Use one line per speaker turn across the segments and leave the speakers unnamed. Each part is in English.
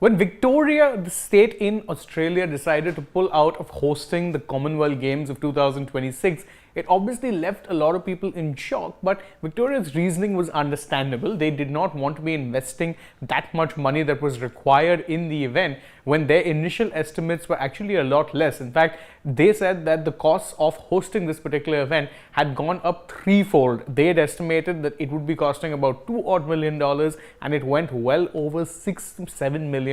When Victoria, the state in Australia, decided to pull out of hosting the Commonwealth Games of 2026, it obviously left a lot of people in shock, but Victoria's reasoning was understandable. They did not want to be investing that much money that was required in the event when their initial estimates were actually a lot less. In fact, they said that the costs of hosting this particular event had gone up threefold. They had estimated that it would be costing about $2 million, and it went well over $6 to $7 million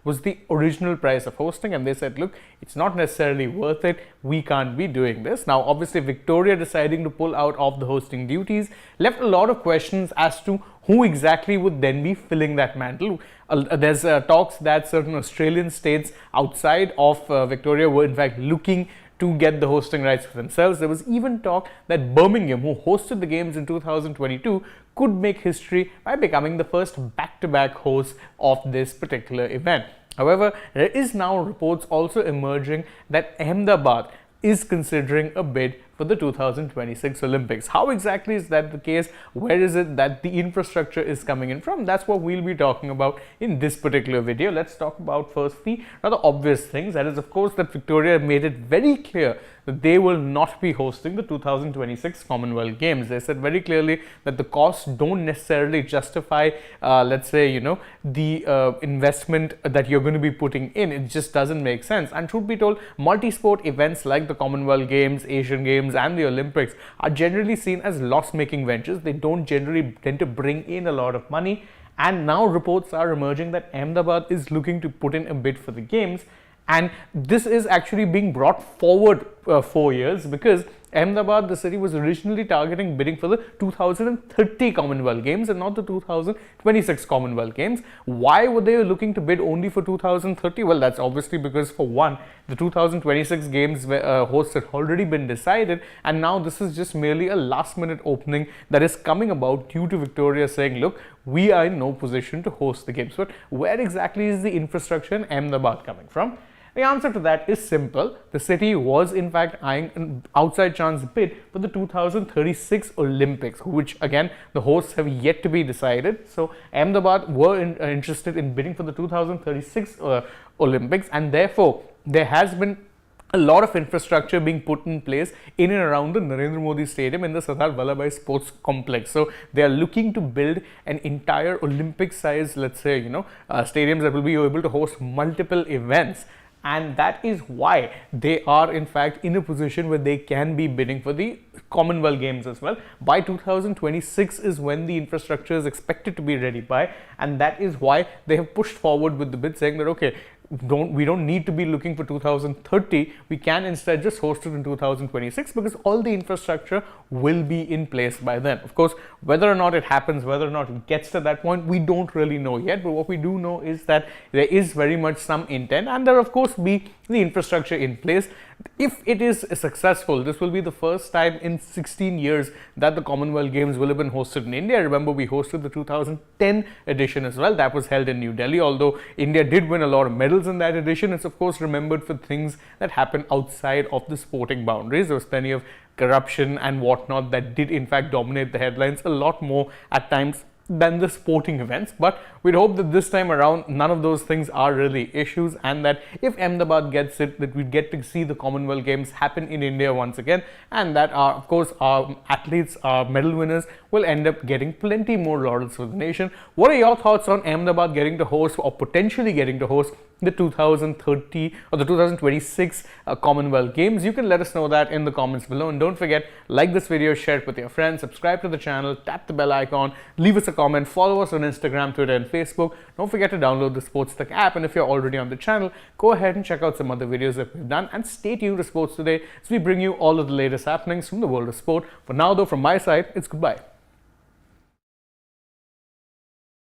was the original price of hosting. And they said, look, it's not necessarily worth it. We can't be doing this. Now, obviously, Victoria deciding to pull out of the hosting duties left a lot of questions as to who exactly would then be filling that mantle. There's talks that certain Australian states outside of Victoria were in fact looking to get the hosting rights for themselves. There was even talk that Birmingham, who hosted the games in 2022, could make history by becoming the first back-to-back host of this particular event. However, there is now reports also emerging that Ahmedabad is considering a bid for the 2026 Olympics. How exactly is that the case? Where is it that the infrastructure is coming in from? That's what we'll be talking about in this particular video. Let's talk about first the rather obvious things. That is, of course, that Victoria made it very clear that they will not be hosting the 2026 Commonwealth Games. They said very clearly that the costs don't necessarily justify, let's say, the investment that you're going to be putting in. It just doesn't make sense. And truth be told, multi-sport events like the Commonwealth Games, Asian Games, and the Olympics are generally seen as loss-making ventures. They don't generally tend to bring in a lot of money. And now reports are emerging that Ahmedabad is looking to put in a bid for the games. And this is actually being brought forward 4 years, because Ahmedabad, the city, was originally targeting bidding for the 2030 Commonwealth Games and not the 2026 Commonwealth Games. Why were they looking to bid only for 2030? Well, that's obviously because, for one, the 2026 Games hosts had already been decided, and now this is just merely a last-minute opening that is coming about due to Victoria saying, look, we are in no position to host the Games. But where exactly is the infrastructure in Ahmedabad coming from? The answer to that is simple. The city was in fact eyeing an outside chance bid for the 2036 Olympics, which again the hosts have yet to be decided. So Ahmedabad were interested in bidding for the 2036 Olympics, and therefore there has been a lot of infrastructure being put in place in and around the Narendra Modi Stadium in the Sardar Vallabhbhai Sports Complex. So they are looking to build an entire Olympic size, let's say, stadiums that will be able to host multiple events. And that is why they are in fact in a position where they can be bidding for the Commonwealth Games as well. By 2026 is when the infrastructure is expected to be ready by, and that is why they have pushed forward with the bid, saying that okay, we don't need to be looking for 2030. We can instead just host it in 2026, because all the infrastructure will be in place by then. Of course, whether or not it happens, whether or not it gets to that point, we don't really know yet. But what we do know is that there is very much some intent, and there of course be the infrastructure in place. If it is successful, this will be the first time in 16 years that the Commonwealth Games will have been hosted in India. Remember, we hosted the 2010 edition as well. That was held in New Delhi. Although India did win a lot of medals in that edition, it's of course remembered for things that happened outside of the sporting boundaries. There was plenty of corruption and whatnot that did in fact dominate the headlines a lot more at times than the sporting events. But we'd hope that this time around none of those things are really issues, and that if Ahmedabad gets it, that we get to see the Commonwealth Games happen in India once again, and that of course our athletes, our medal winners, will end up getting plenty more laurels for the nation. What are your thoughts on Ahmedabad getting to host, or potentially getting to host, the 2030 or the 2026 Commonwealth Games? You can let us know that in the comments below, and don't forget, like this video, share it with your friends, subscribe to the channel, tap the bell icon, leave us a comment, follow us on Instagram, Twitter and Facebook. Don't forget to download the AajTak app, and if you're already on the channel, go ahead and check out some other videos that we've done, and stay tuned to Sports Today as we bring you all of the latest happenings from the world of sport. For now though, from my side, it's goodbye.